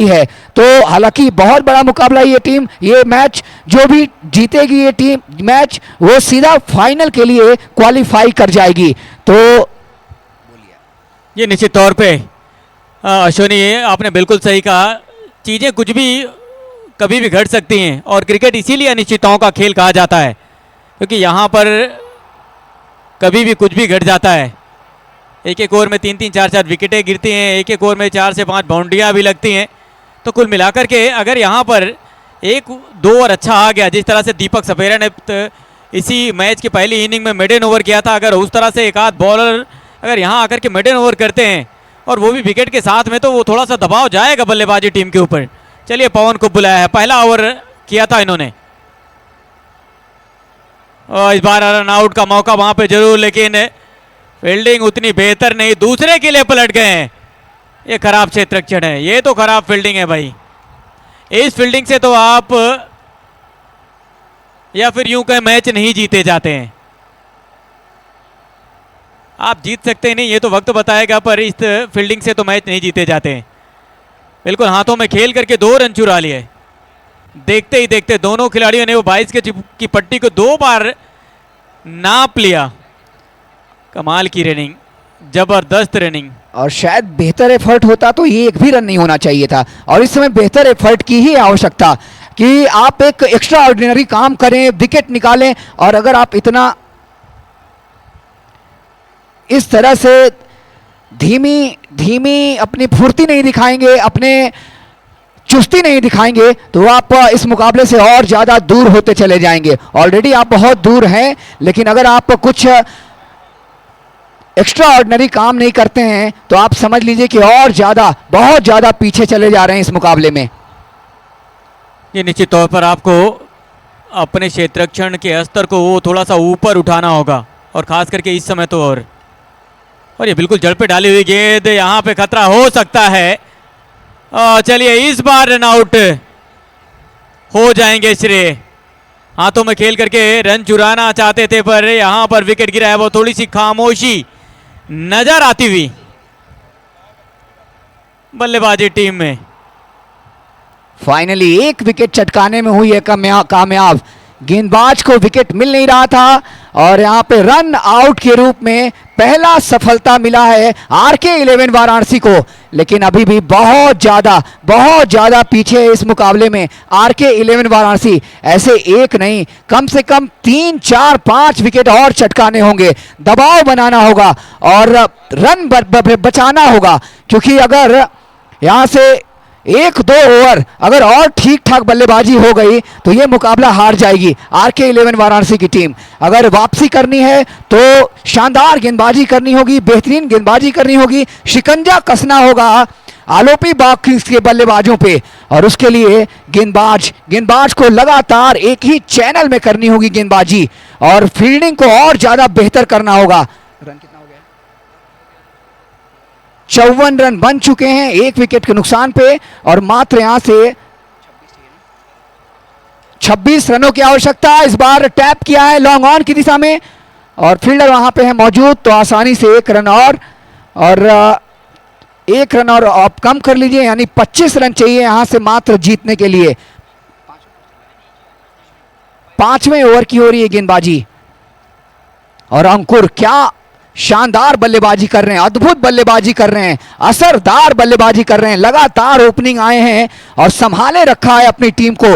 है। तो हालांकि बहुत बड़ा मुकाबला ये टीम, ये मैच जो भी जीतेगी ये टीम मैच, वो सीधा फाइनल के लिए क्वालिफाई कर जाएगी। तो ये निश्चित तौर पे अश्विनी, आपने बिल्कुल सही कहा, चीज़ें कुछ भी कभी भी घट सकती हैं और क्रिकेट इसीलिए अनिश्चितताओं का खेल कहा जाता है, क्योंकि यहाँ पर कभी भी कुछ भी घट जाता है। एक एक ओवर में 3-3 4-4 विकेटें गिरती हैं, एक एक ओवर में 4 से 5 बाउंड्रियाँ भी लगती हैं। तो कुल मिलाकर के अगर यहाँ पर 1-2 ओवर अच्छा आ गया, जिस तरह से दीपक सपेरा ने इसी मैच की पहली इनिंग में मिडन ओवर किया था, अगर उस तरह से एक आध बॉलर अगर यहाँ आकर के मिडन ओवर करते हैं और वो भी विकेट के साथ में, तो वो थोड़ा सा दबाव जाएगा बल्लेबाजी टीम के ऊपर। चलिए पवन को बुलाया है, पहला ओवर किया था इन्होंने, और इस बार रन आउट का मौका वहां पे जरूर, लेकिन फील्डिंग उतनी बेहतर नहीं, दूसरे के लिए पलट गए हैं। ये खराब क्षेत्ररक्षण है, ये तो खराब फील्डिंग है भाई। इस फील्डिंग से तो आप या फिर यूं कहें मैच नहीं जीते जाते हैं। आप जीत सकते नहीं, ये तो वक्त बताएगा, पर इस फील्डिंग से तो मैच नहीं जीते जाते हैं। बिल्कुल हाथों में खेल करके 2 रन चुरा लिए। देखते ही देखते दोनों खिलाड़ियों ने वो 22 की पट्टी को 2 बार नाप लिया। कमाल की रनिंग, जबरदस्त रनिंग। और शायद बेहतर एफर्ट होता तो ये एक भी रन नहीं होना चाहिए था, और इस समय बेहतर एफर्ट की ही आवश्यकता कि आप एक एक्स्ट्रा ऑर्डिनरी काम करें, विकेट निकालें। और अगर आप इतना इस तरह से धीमी धीमी अपनी फुर्ती नहीं दिखाएंगे, अपने चुस्ती नहीं दिखाएंगे, तो आप इस मुकाबले से और ज़्यादा दूर होते चले जाएंगे। ऑलरेडी आप बहुत दूर हैं, लेकिन अगर आप कुछ एक्स्ट्रा ऑर्डिनरी काम नहीं करते हैं तो आप समझ लीजिए कि और ज़्यादा, बहुत ज़्यादा पीछे चले जा रहे हैं इस मुकाबले में। ये निश्चित तौर पर आपको अपने क्षेत्ररक्षण के स्तर को वो थोड़ा सा ऊपर उठाना होगा, और ख़ास करके इस समय तो। और ये बिल्कुल जड़ पे डाली हुई गेंद, यहाँ पे खतरा हो सकता है। चलिए इस बार रन आउट हो जाएंगे श्रेय। हाथों में खेल करके रन चुराना चाहते थे, पर यहाँ पर विकेट गिरा है। वो थोड़ी सी खामोशी नजर आती हुई बल्लेबाजी टीम में। फाइनली एक विकेट चटकाने में हुई है कामयाब। गेंदबाज को विकेट मिल नहीं रहा था, और यहाँ पे रन आउट के रूप में पहला सफलता मिला है RK11 वाराणसी को। लेकिन अभी भी बहुत ज़्यादा पीछे है इस मुकाबले में RK11 वाराणसी। ऐसे एक नहीं, कम से कम 3, 4, 5 विकेट और चटकाने होंगे, दबाव बनाना होगा और रन बचाना होगा, क्योंकि अगर यहाँ से 1-2 ओवर अगर और ठीक ठाक बल्लेबाजी हो गई तो ये मुकाबला हार जाएगी RK11 वाराणसी की टीम। अगर वापसी करनी है तो शानदार गेंदबाजी करनी होगी, बेहतरीन गेंदबाजी करनी होगी, शिकंजा कसना होगा आलोपी बाग किंग्स के बल्लेबाजों पे, और उसके लिए गेंदबाज को लगातार एक ही चैनल में करनी होगी गेंदबाजी, और फील्डिंग को और ज़्यादा बेहतर करना होगा। 54 रन बन चुके हैं 1 विकेट के नुकसान पे, और मात्र यहां से 26 रनों की आवश्यकता। इस बार टैप किया है लॉन्ग ऑन की दिशा में, और फील्डर वहां पे है मौजूद, तो आसानी से 1 रन और 1 रन और आप कम कर लीजिए, यानी 25 रन चाहिए यहां से मात्र जीतने के लिए। 5वें ओवर की हो रही है गेंदबाजी, और अंकुर क्या शानदार बल्लेबाजी कर रहे हैं, अद्भुत बल्लेबाजी कर रहे हैं, असरदार बल्लेबाजी कर रहे हैं। लगातार ओपनिंग आए हैं और संभाले रखा है अपनी टीम को,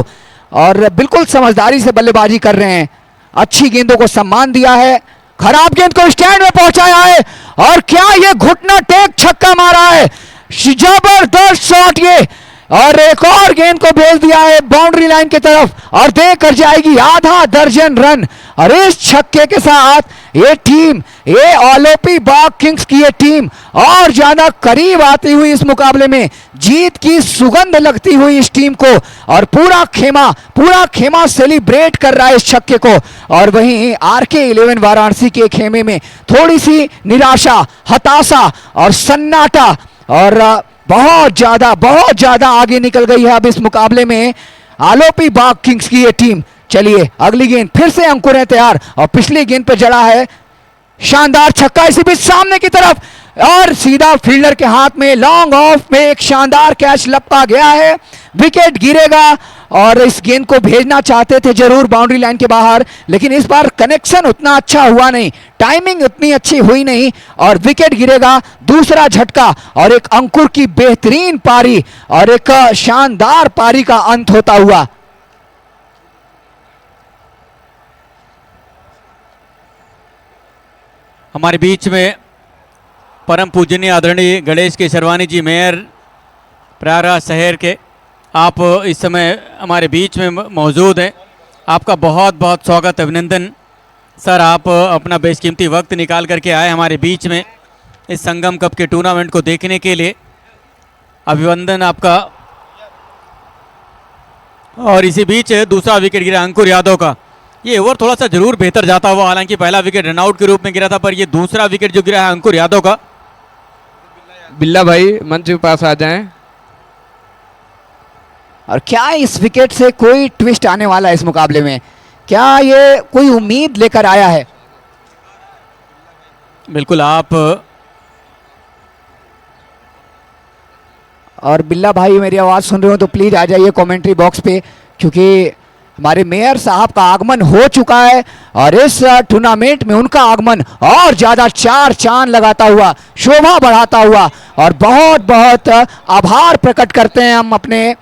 और बिल्कुल समझदारी से बल्लेबाजी कर रहे हैं। अच्छी गेंदों को सम्मान दिया है, खराब गेंद को स्टैंड में पहुंचाया है, और क्या ये घुटना टेक छक्का मारा है, जबरदस्त शॉट ये, और एक और गेंद को भेज दिया है बाउंड्री लाइन की तरफ, और देकर जाएगी आधा दर्जन रन। और इस छक्के के साथ ये टीम, ये आलोपी बाग किंग्स की ये टीम और ज्यादा करीब आती हुई इस मुकाबले में, जीत की सुगंध लगती हुई इस टीम को, और पूरा खेमा सेलिब्रेट कर रहा है इस छक्के को। और वहीं RK11 वाराणसी के खेमे में थोड़ी सी निराशा, हताशा और सन्नाटा, और बहुत ज्यादा आगे निकल गई है अब इस मुकाबले में आलोपी बाग किंग्स की ये टीम। चलिए अगली गेंद फिर से अंकुर है तैयार, और पिछली गेंद पर जड़ा है शानदार छक्का, इसी बीच सामने की तरफ और सीधा फील्डर के हाथ में लॉन्ग ऑफ में एक शानदार कैच लपका गया है, विकेट गिरेगा। और इस गेंद को भेजना चाहते थे जरूर बाउंड्री लाइन के बाहर, लेकिन इस बार कनेक्शन उतना अच्छा हुआ नहीं, टाइमिंग उतनी अच्छी हुई नहीं और विकेट गिरेगा। दूसरा झटका और एक अंकुर की बेहतरीन पारी और एक शानदार पारी का अंत होता हुआ। हमारे बीच में परम पूजनीय आदरणीय गणेश केसरवानी जी, मेयर प्रयागराज शहर के, आप इस समय हमारे बीच में मौजूद हैं। आपका बहुत बहुत स्वागत, अभिनंदन सर। आप अपना बेशकीमती वक्त निकाल करके आए हमारे बीच में इस संगम कप के टूर्नामेंट को देखने के लिए, अभिनंदन आपका। और इसी बीच दूसरा विकेट गिरा अंकुर यादव का। ये ओवर थोड़ा सा जरूर बेहतर जाता हुआ, हालांकि पहला विकेट रनआउट के रूप में गिरा था, पर ये दूसरा विकेट जो गिरा है अंकुर यादव का। बिल्ला भाई मंच के पास आ जाएं। और क्या इस विकेट से कोई ट्विस्ट आने वाला है इस मुकाबले में? क्या ये कोई उम्मीद लेकर आया है? बिल्कुल आप। और बिल्ला भाई मेरी आवाज सुन रहे हो तो प्लीज आ जाइए कमेंट्री बॉक्स पे, क्योंकि हमारे मेयर साहब का आगमन हो चुका है और इस टूर्नामेंट में उनका आगमन और ज्यादा चार चांद लगाता हुआ, शोभा बढ़ाता हुआ। और बहुत बहुत आभार प्रकट करते हैं हम अपने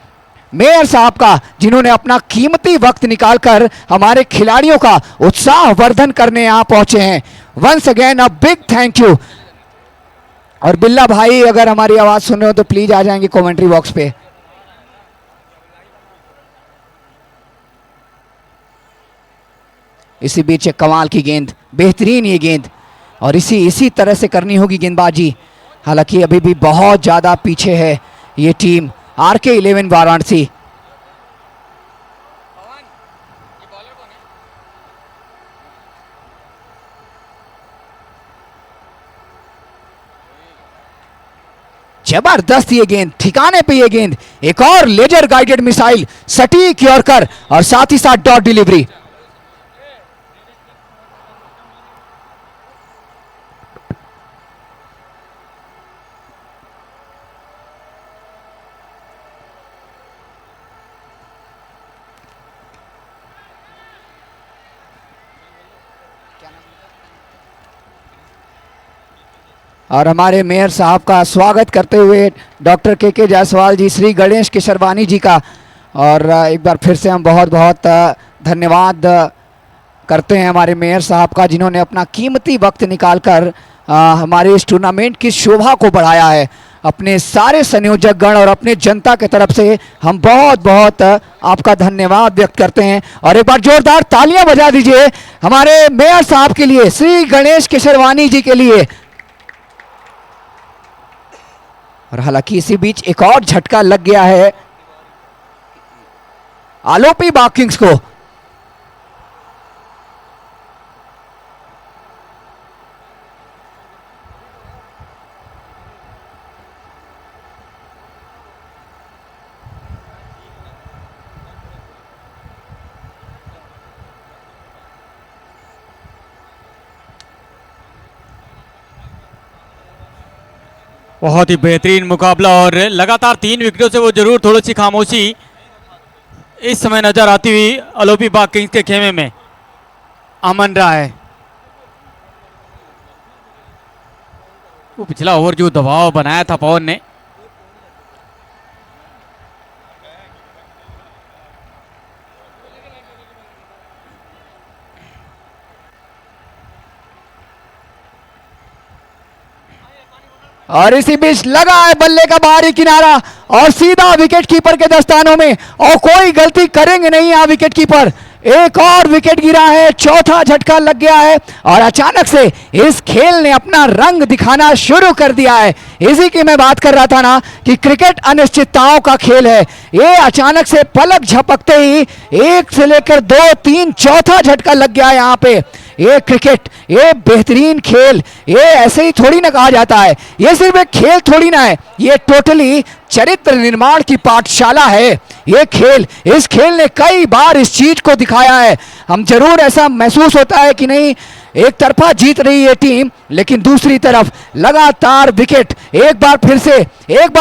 मेयर साहब का, जिन्होंने अपना कीमती वक्त निकालकर हमारे खिलाड़ियों का उत्साह वर्धन करने यहाँ पहुंचे हैं। Once again a big thank you. और बिल्ला भाई अगर हमारी आवाज सुन रहे हो तो प्लीज आ जाएंगे कमेंट्री बॉक्स पे। इसी बीच एक कमाल की गेंद, बेहतरीन ये गेंद, और इसी तरह से करनी होगी गेंदबाजी। हालांकि अभी भी बहुत ज्यादा पीछे है ये टीम RK11 वाराणसी। जबरदस्त ये गेंद, ठिकाने पे ये गेंद, एक और लेजर गाइडेड मिसाइल, सटीक यॉर्कर और साथ ही साथ डॉट डिलीवरी। और हमारे मेयर साहब का स्वागत करते हुए डॉक्टर के जायसवाल जी, श्री गणेश केसरवानी जी का, और एक बार फिर से हम बहुत बहुत धन्यवाद करते हैं हमारे मेयर साहब का, जिन्होंने अपना कीमती वक्त निकालकर हमारे इस टूर्नामेंट की शोभा को बढ़ाया है। अपने सारे संयोजक गण और अपने जनता के तरफ से हम बहुत बहुत आपका धन्यवाद व्यक्त करते हैं। और एक बार जोरदार तालियां बजा दीजिए हमारे मेयर साहब के लिए, श्री गणेश केसरवानी जी के लिए। और हालांकि इसी बीच एक और झटका लग गया है आलोपी बाग किंग्स को। बहुत ही बेहतरीन मुकाबला और लगातार 3 विकेटों से वो जरूर थोड़ी सी खामोशी इस समय नजर आती हुई आलोपी बाग किंग्स के खेमे में अमन रहा है। वो पिछला ओवर जो दबाव बनाया था पवन ने, और इसी बीच लगा है बल्ले का बाहरी किनारा और सीधा विकेट कीपर के दस्तानों में, और कोई गलती करेंगे नहीं यहाँ विकेट कीपर। एक और विकेट गिरा है, चौथा झटका लग गया है और अचानक से इस खेल ने अपना रंग दिखाना शुरू कर दिया है। इसी की मैं बात कर रहा था ना कि क्रिकेट अनिश्चितताओं का खेल है। ये अचानक से पलक झपकते ही 1 से लेकर 2, 3, चौथा झटका लग गया यहाँ पे। ये क्रिकेट, ये बेहतरीन खेल, ये ऐसे ही थोड़ी ना कहा जाता है। ये सिर्फ एक खेल थोड़ी ना है, ये टोटली चरित्र निर्माण की पाठशाला है। ये खेल, इस खेल ने कई बार इस चीज को दिखाया है। हम जरूर ऐसा महसूस होता है कि नहीं एक तरफा जीत रही है टीम, लेकिन दूसरी तरफ लगातार विकेट एक बार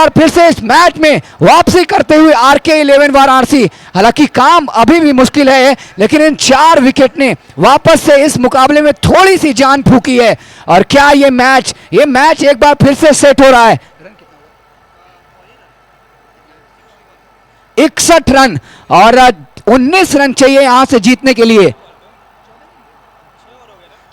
फिर से इस मैच में वापसी करते हुए RK11 वाराणसी। हालांकि काम अभी भी मुश्किल है, लेकिन इन 4 विकेट ने वापस से इस मुकाबले में थोड़ी सी जान फूकी है। और क्या ये मैच एक बार फिर से सेट हो रहा है। 61 रन और 19 रन चाहिए यहां से जीतने के लिए।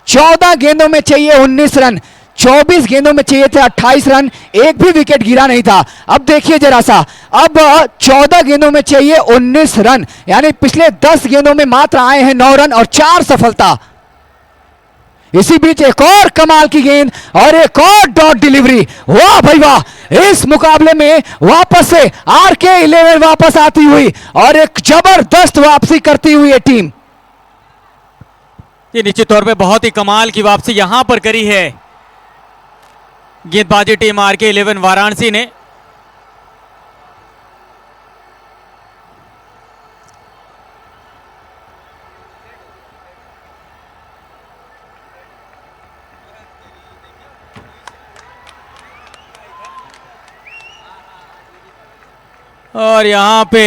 14 गेंदों में चाहिए 19 रन, 24 गेंदों में चाहिए थे 28 रन, एक भी विकेट गिरा नहीं था। अब देखिए जरा सा, अब 14 गेंदों में चाहिए 19 रन, यानी पिछले 10 गेंदों में मात्र आए हैं 9 रन और 4 सफलता। इसी बीच एक और कमाल की गेंद और एक और डॉट डिलीवरी। वाह भाई वाह, इस मुकाबले में वापस से RK11 वापस आती हुई और एक जबरदस्त वापसी करती हुई है टीम। ये निश्चित तौर पे बहुत ही कमाल की वापसी यहां पर करी है गेंदबाजी टीम RK11 वाराणसी ने। और यहां पे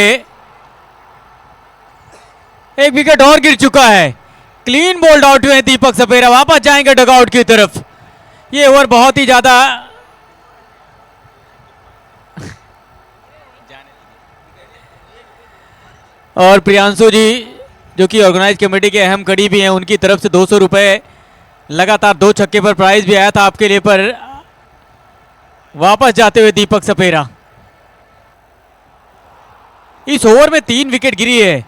एक विकेट और गिर चुका है। क्लीन बोल्ड आउट हुए दीपक सपेरा, वापस जाएंगे डगआउट की तरफ। ये ओवर बहुत ही ज्यादा और प्रियांशु जी जो कि ऑर्गेनाइज कमेटी के अहम कड़ी भी हैं, उनकी तरफ से 200 रुपए लगातार 2 छक्के पर प्राइज भी आया था आपके लिए, पर वापस जाते हुए दीपक सपेरा। इस ओवर में 3 विकेट गिरी है।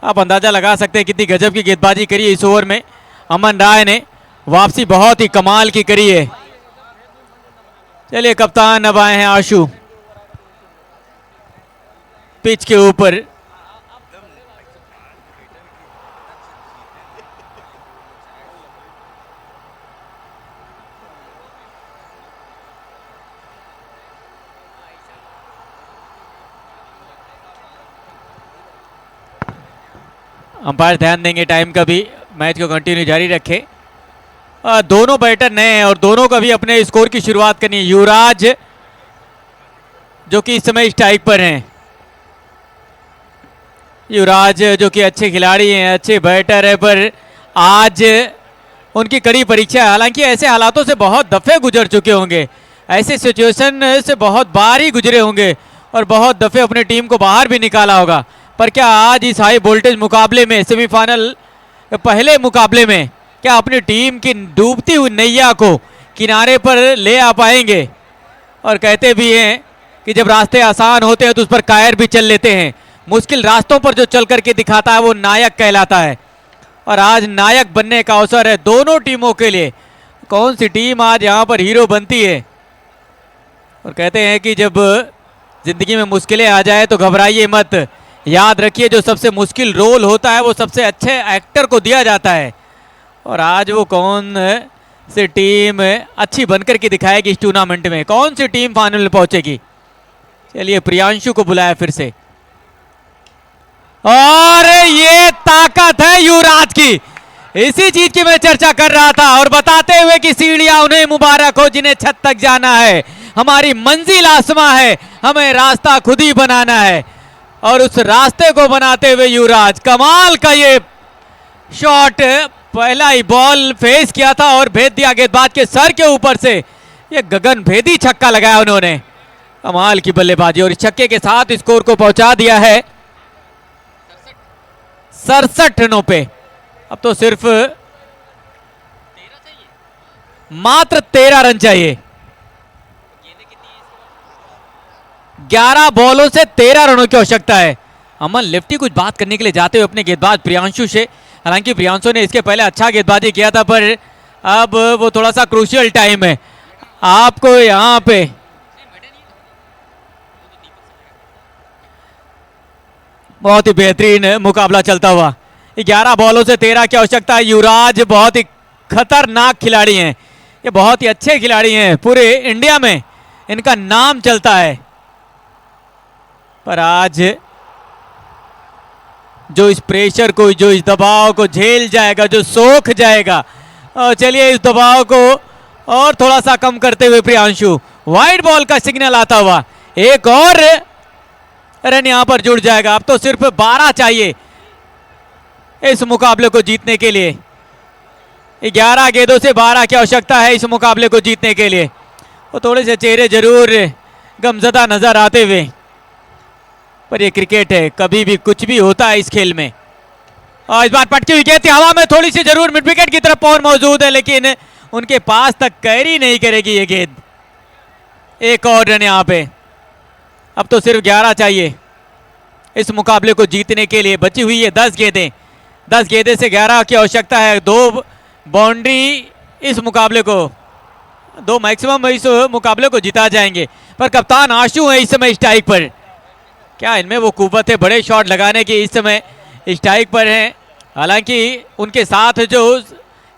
आप अंदाजा लगा सकते हैं कितनी गजब की गेंदबाजी करी है इस ओवर में। अमन राय ने वापसी बहुत ही कमाल की करी है। चलिए कप्तान अब आए हैं आशु पिच के ऊपर। अंपायर ध्यान देंगे टाइम का भी, मैच को कंटिन्यू जारी रखे। दोनों बैटर नए हैं और दोनों का भी अपने स्कोर की शुरुआत करनी है। युवराज जो कि इस समय स्ट्राइक पर हैं। युवराज जो कि अच्छे खिलाड़ी हैं, अच्छे बैटर है, पर आज उनकी कड़ी परीक्षा है। हालांकि ऐसे हालातों से बहुत दफे गुजर चुके होंगे, ऐसे सिचुएशन से बहुत बार ही गुजरे होंगे और बहुत दफे अपने टीम को बाहर भी निकाला होगा। पर क्या आज इस हाई वोल्टेज मुकाबले में, सेमीफाइनल पहले मुकाबले में, क्या अपनी टीम की डूबती हुई नैया को किनारे पर ले आ पाएंगे? और कहते भी हैं कि जब रास्ते आसान होते हैं तो उस पर कायर भी चल लेते हैं। मुश्किल रास्तों पर जो चल करके दिखाता है वो नायक कहलाता है। और आज नायक बनने का अवसर है दोनों टीमों के लिए। कौन सी टीम आज यहाँ पर हीरो बनती है? और कहते हैं कि जब जिंदगी में मुश्किलें आ जाए तो घबराइए मत। याद रखिए जो सबसे मुश्किल रोल होता है वो सबसे अच्छे एक्टर को दिया जाता है। और आज वो कौन सी टीम अच्छी बनकर के दिखाएगी इस टूर्नामेंट में? कौन सी टीम फाइनल में पहुंचेगी? चलिए प्रियांशु को बुलाया फिर से। और ये ताकत है युवराज की, इसी चीज की मैं चर्चा कर रहा था। और बताते हुए कि सीढ़ियां उन्हें मुबारक हो जिन्हें छत तक जाना है। हमारी मंजिल आसमां है, हमें रास्ता खुद ही बनाना है। और उस रास्ते को बनाते हुए युवराज, कमाल का ये शॉट, पहला ही बॉल फेस किया था और भेज दिया गेंदबाज के सर के ऊपर से। ये गगन भेदी छक्का लगाया उन्होंने, कमाल की बल्लेबाजी। और इस छक्के के साथ स्कोर को पहुंचा दिया है 67 रनों पे। अब तो सिर्फ मात्र 13 रन चाहिए। 11 बॉलों से 13 रनों की आवश्यकता है। अमन लेफ्टी कुछ बात करने के लिए जाते हुए अपने गेंदबाज प्रियांशु से। हालांकि प्रियांशु ने इसके पहले अच्छा गेंदबाजी किया था, पर अब वो थोड़ा सा क्रूशियल टाइम है। आपको यहां पे बहुत ही बेहतरीन मुकाबला चलता हुआ। 11 बॉलों से 13 की आवश्यकता है। युवराज बहुत ही खतरनाक खिलाड़ी हैं, ये बहुत ही अच्छे खिलाड़ी हैं, पूरे इंडिया में इनका नाम चलता है। पर आज जो इस प्रेशर को, जो इस दबाव को झेल जाएगा, जो सोख जाएगा। और चलिए इस दबाव को और थोड़ा सा कम करते हुए प्रियांशु, वाइड बॉल का सिग्नल आता हुआ एक और रन यहां पर जुड़ जाएगा। अब तो सिर्फ 12 चाहिए इस मुकाबले को जीतने के लिए। 11 गेंदों से 12 की आवश्यकता है इस मुकाबले को जीतने के लिए। वो थोड़े से चेहरे जरूर गमजदा नजर आते हुए, पर ये क्रिकेट है, कभी भी कुछ भी होता है इस खेल में। और इस बार पटकी हुई गेंद हवा में, थोड़ी सी जरूर मिड विकेट की तरफ पहुंच मौजूद है, लेकिन उनके पास तक कैरी नहीं करेगी ये गेंद। एक और रन यहां पे। अब तो सिर्फ 11 चाहिए इस मुकाबले को जीतने के लिए। बची हुई है 10 गेंदें। 10 गेंदें से 11 की आवश्यकता है। 2 बाउंड्री इस मुकाबले को, 2 मैक्सिमम इस मुकाबले को जिता जाएंगे। पर कप्तान आशु है इस समय स्ट्राइक पर। क्या इनमें वो कुव्वत है बड़े शॉट लगाने की? इस समय स्ट्राइक पर हैं। हालांकि उनके साथ जो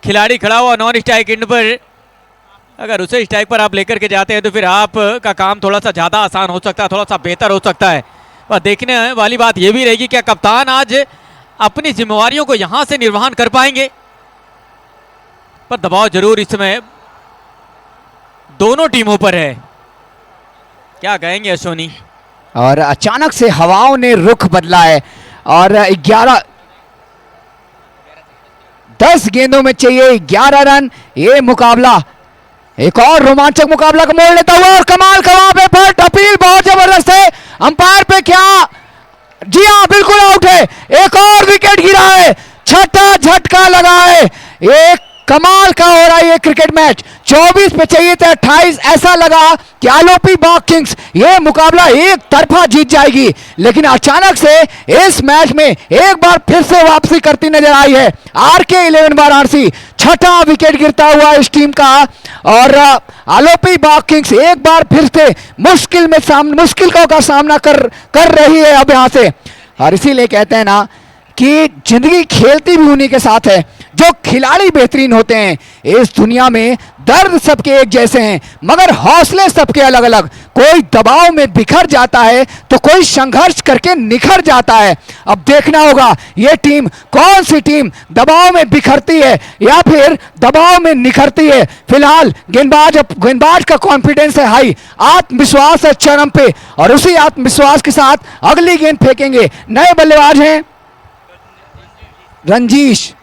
खिलाड़ी खड़ा हुआ नॉन स्ट्राइक एंड पर, अगर उसे स्ट्राइक पर आप लेकर के जाते हैं तो फिर आपका काम थोड़ा सा ज़्यादा आसान हो सकता है, थोड़ा सा बेहतर हो सकता है। पर देखने वाली बात यह भी रहेगी क्या कप्तान आज अपनी जिम्मेवारियों को यहां से निर्वहन कर पाएंगे। पर दबाव जरूर इस समय दोनों टीमों पर है। क्या कहेंगे अश्विनी? और अचानक से हवाओं ने रुख बदला है और 10 गेंदों में चाहिए 11 रन। ये मुकाबला एक और रोमांचक मुकाबला को मोड़ लेता हुआ, और कमाल का वहां पे फर्स्ट अपील बहुत जबरदस्त है अंपायर पे। क्या? जी हाँ, बिल्कुल आउट है। एक और विकेट गिरा है, छठा झटका लगा है। एक कमाल का हो रहा है ये क्रिकेट मैच। 24 पे चाहिए थे 28। ऐसा लगा कि आलोपी बाग किंग्स ये मुकाबला एक तरफा जीत जाएगी, लेकिन अचानक से इस मैच में एक बार फिर से वापसी करती नजर आई है आरके 11 वाराणसी। छठा विकेट गिरता हुआ इस टीम का, और आलोपी बाग किंग्स एक बार फिर से मुश्किलों का सामना कर रही है अब यहां से। और इसीलिए कहते हैं ना कि जिंदगी खेलती भी उन्हीं के साथ है जो खिलाड़ी बेहतरीन होते हैं। इस दुनिया में दर्द सबके एक जैसे हैं, मगर हौसले सबके अलग अलग। कोई दबाव में बिखर जाता है तो कोई संघर्ष करके निखर जाता है। अब देखना होगा ये टीम, कौन सी टीम दबाव में बिखरती है या फिर दबाव में निखरती है। फिलहाल गेंदबाज का कॉन्फिडेंस है हाई, आत्मविश्वास है चरम पे, और उसी आत्मविश्वास के साथ अगली गेंद फेंकेंगे। नए बल्लेबाज हैं रंजीश।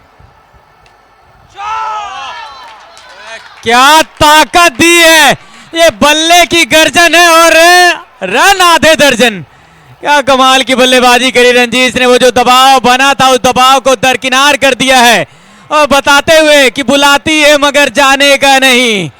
क्या ताकत दी है, ये बल्ले की गर्जन है और रन आधे दर्जन। क्या कमाल की बल्लेबाजी करी रंजीश ने। वो जो दबाव बना था उस दबाव को दरकिनार कर दिया है, और बताते हुए कि बुलाती है मगर जाने का नहीं,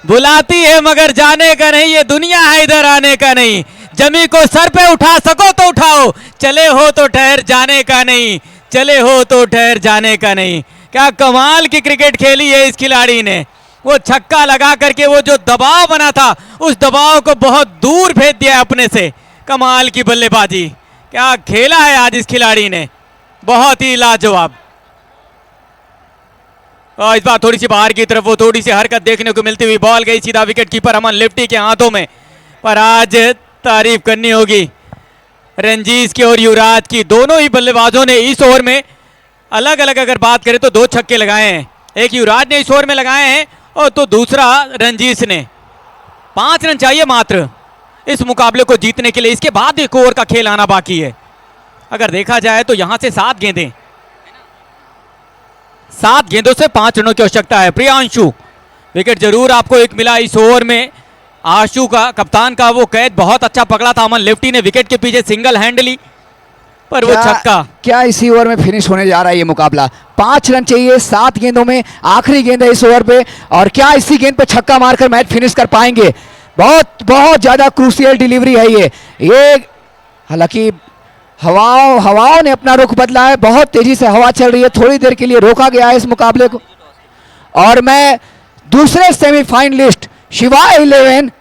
बुलाती है मगर जाने का नहीं। ये दुनिया है इधर आने का नहीं। जमी को सर पे उठा सको तो उठाओ, चले हो तो ठहर जाने का नहीं, चले हो तो ठहर जाने का नहीं। क्या कमाल की क्रिकेट खेली है इस खिलाड़ी ने। वो छक्का लगा करके वो जो दबाव बना था उस दबाव को बहुत दूर भेज दिया अपने से। कमाल की बल्लेबाजी, क्या खेला है आज इस खिलाड़ी ने, बहुत ही लाजवाब। और इस बार थोड़ी सी बाहर की तरफ वो थोड़ी सी हरकत देखने को मिलती हुई, बॉल गई सीधा विकेट कीपर अमन लिफ्टी के हाथों में। पर आज तारीफ करनी होगी रंजीश की और युवराज की। दोनों ही बल्लेबाजों ने इस ओवर में अलग अलग अगर बात करें तो 2 छक्के लगाए हैं। एक युवराज ने इस ओवर में लगाए हैं और तो दूसरा रंजीश ने। 5 रन चाहिए मात्र इस मुकाबले को जीतने के लिए। इसके बाद एक ओवर का खेल आना बाकी है। अगर देखा जाए तो यहां से 7 गेंदें, 7 गेंदों से 5 रनों की आवश्यकता है। प्रियांशु, विकेट जरूर आपको एक मिला इस ओवर में। आशु का, कप्तान का वो कैद बहुत अच्छा पकड़ा था अमन लिफ्टी ने, विकेट के पीछे सिंगल हैंड ली, पर वो छक्का। क्या इसी ओवर में फिनिश होने जा रहा है ये मुकाबला? 5 रन चाहिए 7 गेंदों में, आखिरी गेंद है इस ओवर पे, और क्या इसी गेंद पे छक्का मारकर मैच फिनिश कर पाएंगे? बहुत ज्यादा क्रूशियल डिलीवरी है ये। हालांकि हवाओं ने अपना रुख बदला है, बहुत तेजी से हवा चल रही है। थोड़ी देर के लिए रोका गया है इस मुकाबले को। और मैं दूसरे सेमीफाइनलिस्ट शिवा 11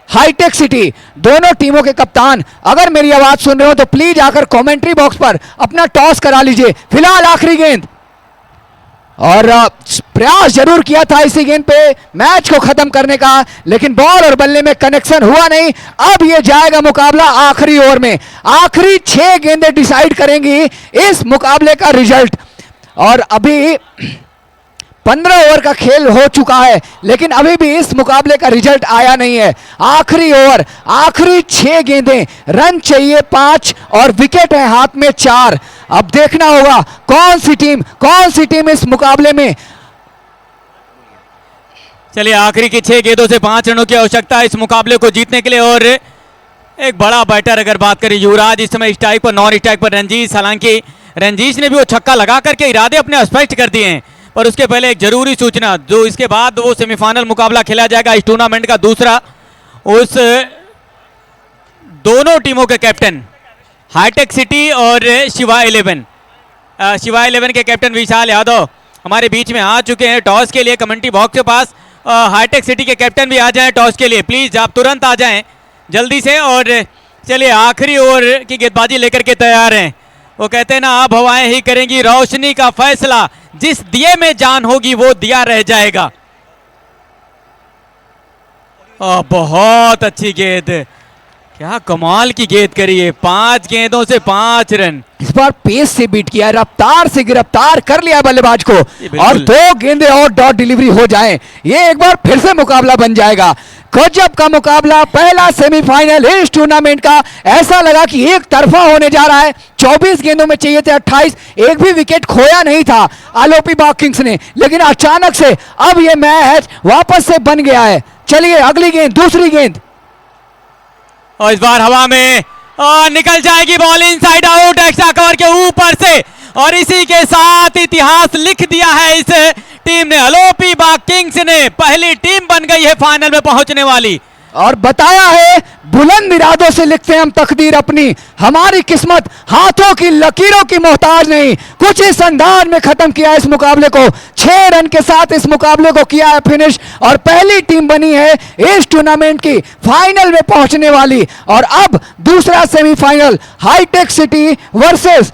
हाईटेक सिटी, दोनों टीमों के कप्तान अगर मेरी आवाज सुन रहे हो तो प्लीज आकर कमेंट्री बॉक्स पर अपना टॉस करा लीजिए। फिलहाल आखिरी गेंद, और प्रयास जरूर किया था इसी गेंद पे मैच को खत्म करने का, लेकिन बॉल और बल्ले में कनेक्शन हुआ नहीं। अब ये जाएगा मुकाबला आखिरी ओवर में। आखिरी 6 गेंदें डिसाइड करेंगी इस मुकाबले का रिजल्ट। और अभी 15 ओवर का खेल हो चुका है, लेकिन अभी भी इस मुकाबले का रिजल्ट आया नहीं है। आखिरी ओवर, आखिरी 6 गेंदें, रन चाहिए 5 और विकेट है हाथ में 4। अब देखना होगा कौन सी टीम इस मुकाबले में। चलिए, आखिरी की 6 गेंदों से 5 रनों की आवश्यकता है इस मुकाबले को जीतने के लिए। और एक बड़ा बैटर अगर बात करें, युवराज इस समय स्ट्राइक पर, नॉन स्ट्राइक पर रंजीश। हालांकि रंजीश ने भी वो छक्का लगा करके इरादे अपने स्पष्ट कर दिए हैं, पर उसके पहले एक जरूरी सूचना, जो इसके बाद वो सेमीफाइनल मुकाबला खेला जाएगा इस टूर्नामेंट का दूसरा, उस दोनों टीमों के कैप्टन हाईटेक सिटी और शिवा 11 के कैप्टन विशाल यादव हमारे बीच में आ चुके हैं टॉस के लिए कमेंट्री बॉक्स के पास। हाईटेक सिटी के कैप्टन भी आ जाएं टॉस के लिए, प्लीज आप तुरंत आ जाएं जल्दी से। और चलिए, आखिरी ओवर की गेंदबाजी लेकर के तैयार हैं। वो कहते हैं ना, अब हवाएं ही करेंगी रोशनी का फैसला, जिस दिए में जान होगी वो दिया रह जाएगा। बहुत अच्छी गेंद, क्या कमाल की गेंद करी है। 5 गेंदों से 5 रन। इस बार पेस से बीट किया, रफ्तार से गिरफ्तार कर लिया बल्लेबाज को, और 2 गेंदें और डॉट डिलीवरी हो जाए, ये एक बार फिर से मुकाबला बन जाएगा। गजब का मुकाबला, पहला सेमीफाइनल इस टूर्नामेंट का। ऐसा लगा कि एक तरफा होने जा रहा है। 24 गेंदों में चाहिए थे 28, एक भी विकेट खोया नहीं था आलोपी बाग किंग्स ने, लेकिन अचानक से अब ये मैच वापस से बन गया है। चलिए, अगली गेंद, दूसरी गेंद, और इस बार हवा में निकल जाएगी ball, inside out, extra cover के ऊपर से। और इसी के साथ इतिहास लिख दिया है इस टीम ने। आलोपी बाग किंग्स ने पहली टीम बन गई है फाइनल में पहुंचने वाली। और बताया है, बुलंद इरादों से लिखते हैं हम तकदीर अपनी, हमारी किस्मत हाथों की लकीरों की मोहताज नहीं। कुछ इस अंदाज में खत्म किया इस मुकाबले को, 6 रन के साथ इस मुकाबले को किया है फिनिश, और पहली टीम बनी है इस टूर्नामेंट की फाइनल में पहुंचने वाली। और अब दूसरा सेमीफाइनल, हाईटेक सिटी वर्सेस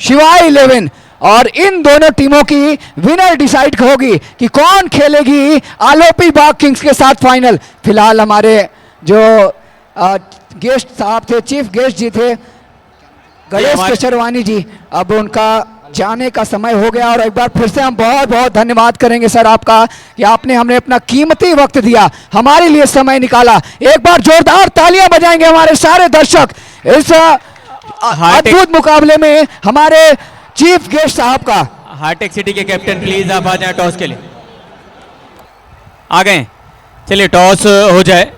शिवा 11, और इन दोनों टीमों की विनर डिसाइड होगी कि कौन खेलेगी आलोपी बाग किंग्स के साथ फाइनल। फिलहाल हमारे जो गेस्ट साहब थे, चीफ गेस्ट जी थे गणेश केशरवानी जी, अब उनका जाने का समय हो गया। और एक बार फिर से हम बहुत बहुत धन्यवाद करेंगे सर आपका कि आपने हमें अपना कीमती वक्त दिया, हमारे लिए समय निकाला। एक बार जोरदार तालियां बजाएंगे हमारे सारे दर्शक इस अद्भुत मुकाबले में हमारे चीफ गेस्ट साहब का। हाईटेक सिटी के कैप्टन प्लीज आप आ जाए टॉस के लिए। आ गए, चलिए टॉस हो जाए।